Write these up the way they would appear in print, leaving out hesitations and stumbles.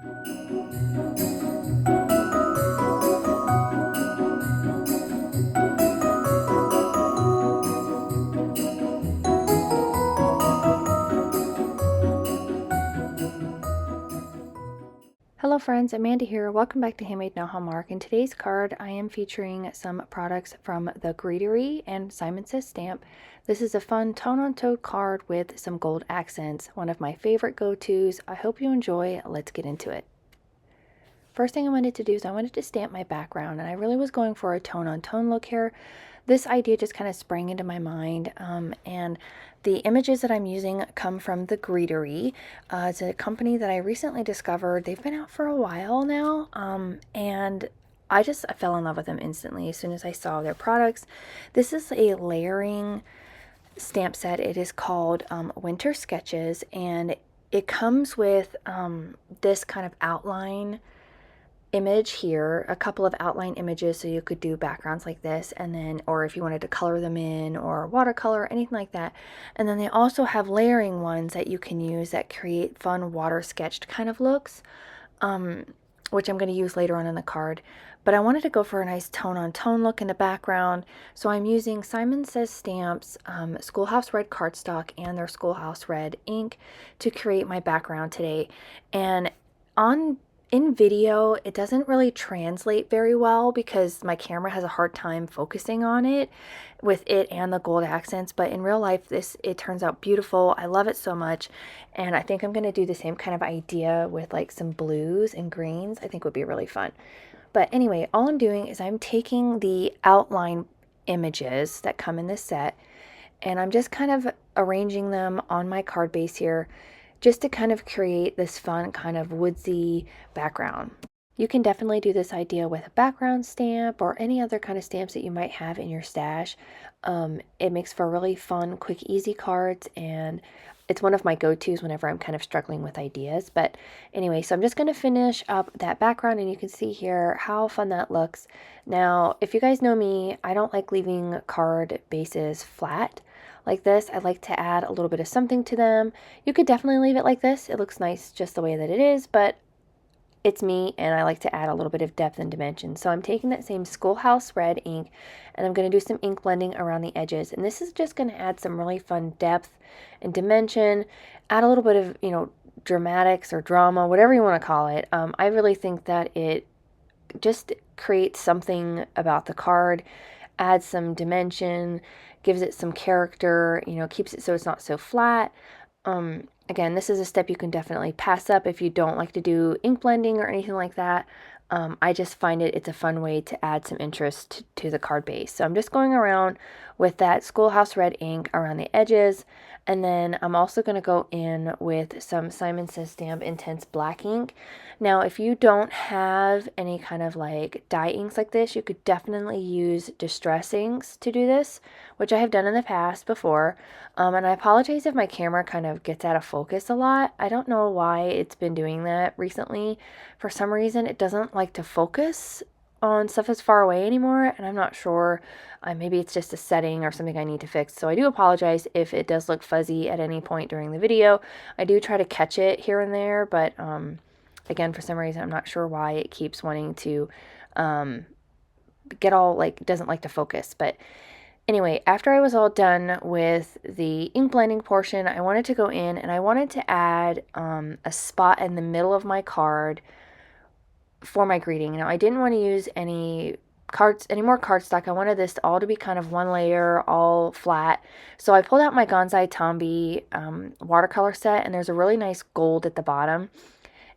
Hello friends, Amanda here. Welcome back to Handmade No Hallmark. In today's card, I am featuring some products from the Greetery and Simon Says Stamp. This is a fun tone-on-tone card with some gold accents. One of my favorite go-tos. I hope you enjoy. Let's get into it. First thing I wanted to do is I wanted to stamp my background, and I really was going for a tone-on-tone look here. This idea just kind of sprang into my mind, and the images that I'm using come from the Greetery. It's a company that I recently discovered. They've been out for a while now, and I fell in love with them instantly as soon as I saw their products. This is a layering stamp set. It is called Winter Sketches, and it comes with this kind of outline image here, a couple of outline images, so you could do backgrounds like this, and then, or if you wanted to color them in or watercolor, anything like that. And then they also have layering ones that you can use that create fun water sketched kind of looks, which I'm going to use later on in the card. But I wanted to go for a nice tone-on-tone look in the background, so I'm using Simon Says Stamp's Schoolhouse Red Cardstock and their Schoolhouse Red ink to create my background today. And in video, it doesn't really translate very well because my camera has a hard time focusing on it with it and the gold accents, but in real life, it turns out beautiful. I love it so much, and I think I'm going to do the same kind of idea with like some blues and greens. I think would be really fun. But anyway, all I'm doing is I'm taking the outline images that come in this set, and I'm just kind of arranging them on my card base here, just to kind of create this fun kind of woodsy background. You can definitely do this idea with a background stamp or any other kind of stamps that you might have in your stash. It makes for really fun, quick, easy cards, and it's one of my go-tos whenever I'm kind of struggling with ideas. But anyway, so I'm just going to finish up that background, and you can see here how fun that looks. Now, if you guys know me, I don't like leaving card bases flat like this. I like to add a little bit of something to them. You could definitely leave it like this. It looks nice just the way that it is, but it's me, and I like to add a little bit of depth and dimension. So I'm taking that same Schoolhouse Red ink, and I'm going to do some ink blending around the edges. And this is just going to add some really fun depth and dimension, add a little bit of, dramatics or drama, whatever you want to call it. I really think that it just creates something about the card, adds some dimension, gives it some character, keeps it so it's not so flat. Again, this is a step you can definitely pass up if you don't like to do ink blending or anything like that. I just find it's a fun way to add some interest to the card base. So I'm just going around with that Schoolhouse Red ink around the edges, and then I'm also going to go in with some Simon Says Stamp Intense Black ink. Now, if you don't have any kind of like dye inks like this, you could definitely use distress inks to do this, which I have done in the past before. And I apologize if my camera kind of gets out of focus a lot. I don't know why it's been doing that recently. For some reason, it doesn't like to focus on stuff as far away anymore, and I'm not sure. Maybe it's just a setting or something I need to fix. So I do apologize if it does look fuzzy at any point during the video. I do try to catch it here and there, but again, for some reason, I'm not sure why it keeps wanting to get all like, doesn't like to focus. But anyway, after I was all done with the ink blending portion, I wanted to go in and I wanted to add a spot in the middle of my card for my greeting. Now, I didn't want to use any more cardstock. I wanted this all to be kind of one layer, all flat. So I pulled out my Gansai Tambi watercolor set, and there's a really nice gold at the bottom.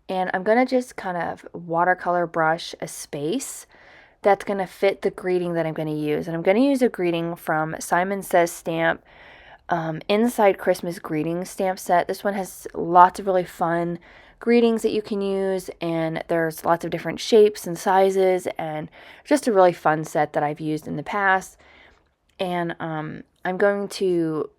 And I'm going to just kind of watercolor brush a space that's going to fit the greeting that I'm going to use. And I'm going to use a greeting from Simon Says Stamp Inside Christmas Greetings stamp set. This one has lots of really fun greetings that you can use, and there's lots of different shapes and sizes, and just a really fun set that I've used in the past. And I'm going to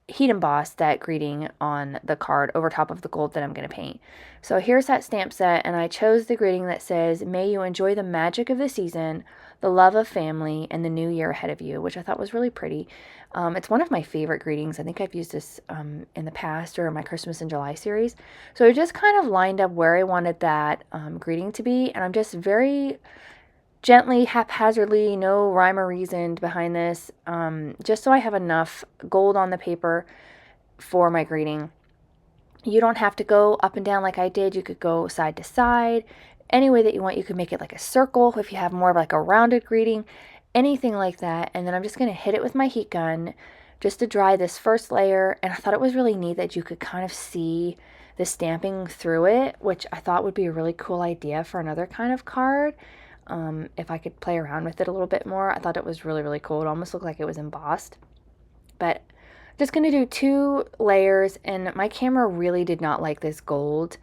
heat emboss that greeting on the card over top of the gold that I'm going to paint. So here's that stamp set, and I chose the greeting that says, "May you enjoy the magic of the season, the love of family, and the new year ahead of you," which I thought was really pretty. It's one of my favorite greetings. I think I've used this in the past or in my Christmas in July series. So I just kind of lined up where I wanted that greeting to be, and I'm just very gently, haphazardly, no rhyme or reason behind this, just so I have enough gold on the paper for my greeting. You don't have to go up and down like I did. You could go side to side, any way that you want. You could make it like a circle if you have more of like a rounded greeting, anything like that. And then I'm just going to hit it with my heat gun just to dry this first layer. And I thought it was really neat that you could kind of see the stamping through it, which I thought would be a really cool idea for another kind of card. If I could play around with it a little bit more. I thought it was really, really cool. It almost looked like it was embossed. But just going to do 2 layers, and my camera really did not like this gold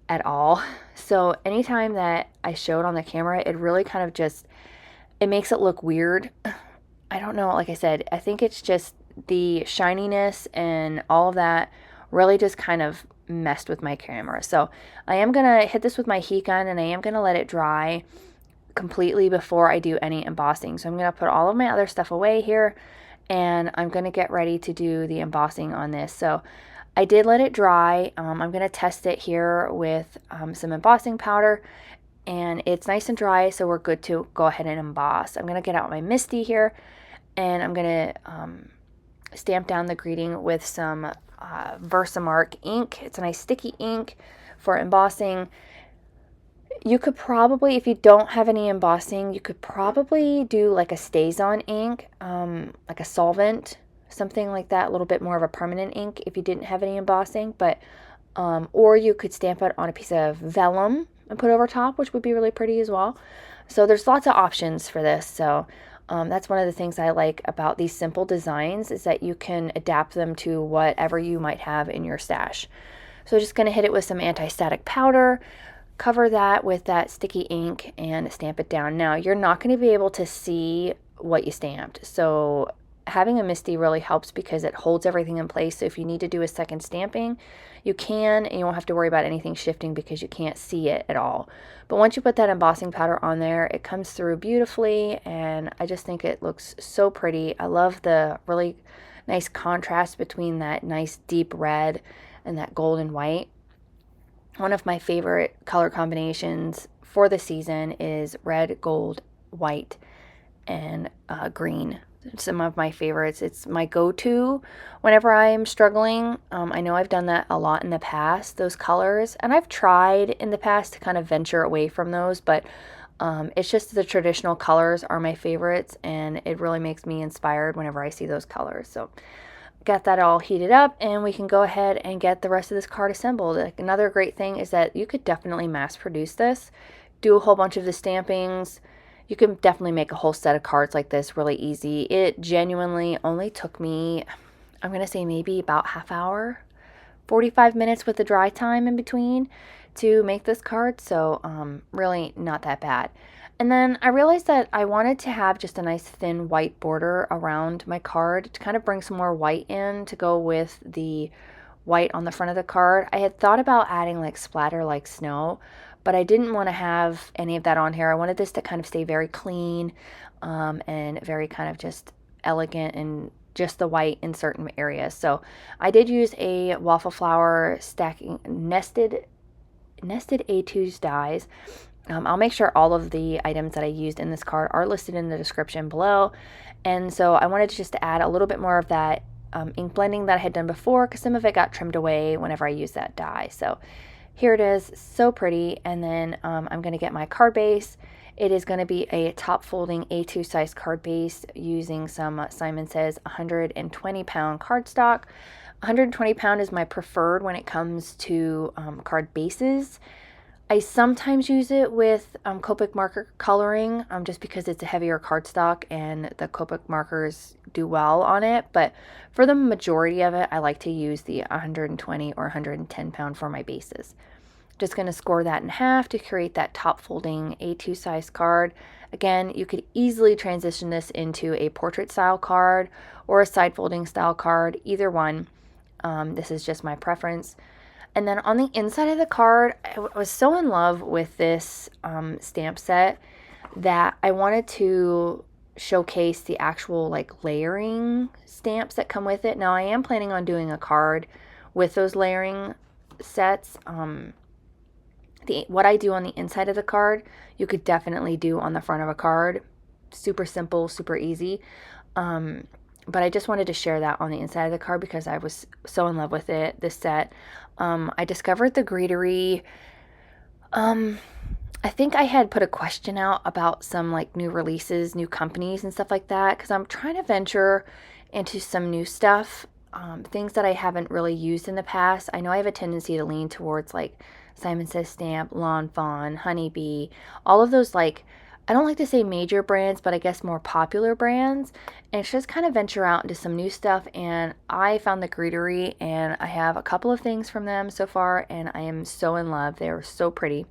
at all. So anytime that I show it on the camera, it really kind of just, it makes it look weird. I don't know, like I said, I think it's just the shininess and all of that really just kind of messed with my camera. So I am going to hit this with my heat gun, and I am going to let it dry completely before I do any embossing. So I'm going to put all of my other stuff away here, and I'm going to get ready to do the embossing on this. So I did let it dry. I'm going to test it here with some embossing powder, and it's nice and dry, so we're good to go ahead and emboss. I'm going to get out my Misty here, and I'm going to stamp down the greeting with some Versamark ink. It's a nice sticky ink for embossing. You could probably, if you don't have any embossing, you could probably do like a StazOn ink, like a solvent, something like that, a little bit more of a permanent ink if you didn't have any embossing. But or you could stamp it on a piece of vellum and put over top, which would be really pretty as well. So there's lots of options for this. So that's one of the things I like about these simple designs, is that you can adapt them to whatever you might have in your stash. So just going to hit it with some anti-static powder, cover that with that sticky ink, and stamp it down. Now, you're not going to be able to see what you stamped, so having a Misty really helps because it holds everything in place. So if you need to do a second stamping, you can, and you won't have to worry about anything shifting because you can't see it at all. But once you put that embossing powder on there, it comes through beautifully, and I just think it looks so pretty. I love the really nice contrast between that nice deep red and that gold and white. One of my favorite color combinations for the season is red, gold, white, and green. Some of my favorites. It's my go-to whenever I'm struggling. I know I've done that a lot in the past, those colors, and I've tried in the past to kind of venture away from those, but it's just the traditional colors are my favorites, and it really makes me inspired whenever I see those colors. So got that all heated up, and we can go ahead and get the rest of this card assembled. Like, another great thing is that you could definitely mass produce this, do a whole bunch of the stampings. You can definitely make a whole set of cards like this really easy. It genuinely only took me, I'm going to say maybe about half hour, 45 minutes with the dry time in between to make this card. So really not that bad. And then I realized that I wanted to have just a nice thin white border around my card to kind of bring some more white in to go with the white on the front of the card. I had thought about adding like splatter like snow, but I didn't want to have any of that on here. I wanted this to kind of stay very clean and very kind of just elegant and just the white in certain areas. So I did use a waffle flower stacking nested A2's dies. I'll make sure all of the items that I used in this card are listed in the description below. And so I wanted to just add a little bit more of that ink blending that I had done before, because some of it got trimmed away whenever I used that die. So here it is, so pretty. And then I'm going to get my card base. It is going to be a top folding A2 size card base using some Simon Says 120 pound cardstock. 120 pound is my preferred when it comes to card bases. I sometimes use it with Copic marker coloring just because it's a heavier cardstock and the Copic markers do well on it. But for the majority of it, I like to use the 120 or 110 pound for my bases. Just going to score that in half to create that top folding A2 size card. Again, you could easily transition this into a portrait style card or a side folding style card, either one. This is just my preference. And then on the inside of the card, I was so in love with this stamp set that I wanted to showcase the actual like layering stamps that come with it. Now I am planning on doing a card with those layering sets. What I do on the inside of the card, you could definitely do on the front of a card. Super simple, super easy. But I just wanted to share that on the inside of the card because I was so in love with it, this set. I discovered the Greetery. I think I had put a question out about some like new releases, new companies and stuff like that, because I'm trying to venture into some new stuff, things that I haven't really used in the past. I know I have a tendency to lean towards like Simon Says Stamp, Lawn Fawn, Honeybee, all of those like, I don't like to say major brands, but I guess more popular brands. And it's just kind of venture out into some new stuff. And I found the Greetery and I have a couple of things from them so far and I am so in love. They're so pretty.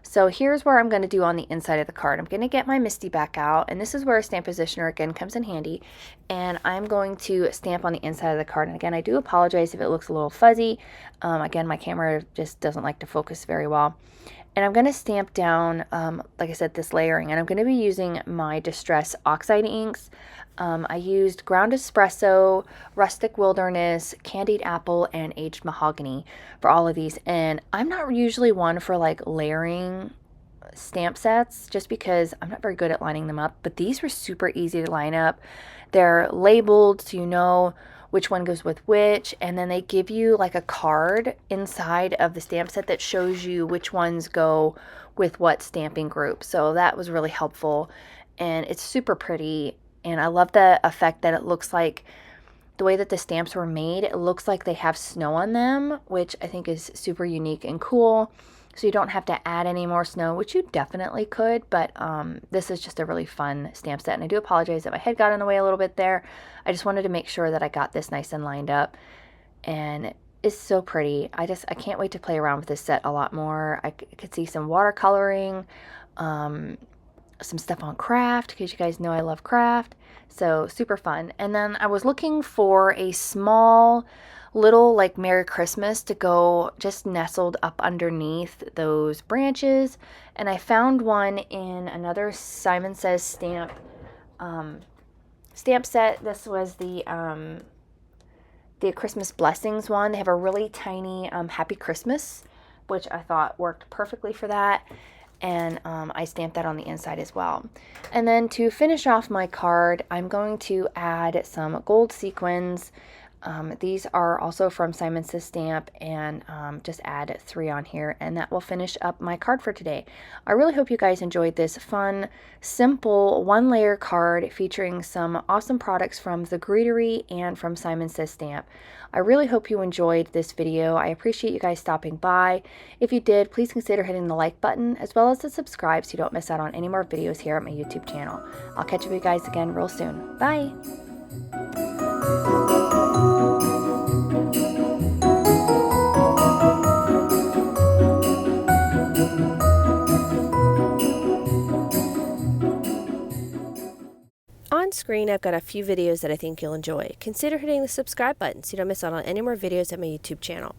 So here's where I'm going to do on the inside of the card. I'm going to get my Misty back out, and this is where a stamp positioner again comes in handy. And I'm going to stamp on the inside of the card. And again, I do apologize if it looks a little fuzzy. Again, my camera just doesn't like to focus very well. And I'm going to stamp down, like I said, this layering. And I'm going to be using my Distress Oxide inks. I used Ground Espresso, Rustic Wilderness, Candied Apple, and Aged Mahogany for all of these. And I'm not usually one for like layering stamp sets just because I'm not very good at lining them up. But these were super easy to line up. They're labeled so you know which one goes with which, and then they give you like a card inside of the stamp set that shows you which ones go with what stamping group. So that was really helpful, and it's super pretty, and I love the effect that it looks like the way that the stamps were made. It looks like they have snow on them, which I think is super unique and cool. So you don't have to add any more snow, which you definitely could, but this is just a really fun stamp set. And I do apologize that my head got in the way a little bit there. I just wanted to make sure that I got this nice and lined up. And it's so pretty. I can't wait to play around with this set a lot more. I could see some watercoloring, some stuff on craft, because you guys know I love craft. So super fun. And then I was looking for a small little like Merry Christmas to go just nestled up underneath those branches, and I found one in another Simon Says stamp set. This was the Christmas Blessings one. They have a really tiny Happy Christmas, which I thought worked perfectly for that, and I stamped that on the inside as well. And then to finish off my card, I'm going to add some gold sequins. These are also from Simon Says Stamp, and just add 3 on here, and that will finish up my card for today. I really hope you guys enjoyed this fun, simple 1-layer card featuring some awesome products from the Greetery and from Simon Says Stamp. I really hope you enjoyed this video. I appreciate you guys stopping by. If you did, please consider hitting the like button as well as the subscribe so you don't miss out on any more videos here at my YouTube channel. I'll catch up with you guys again real soon. Bye! On screen, I've got a few videos that I think you'll enjoy. Consider hitting the subscribe button so you don't miss out on any more videos at my YouTube channel.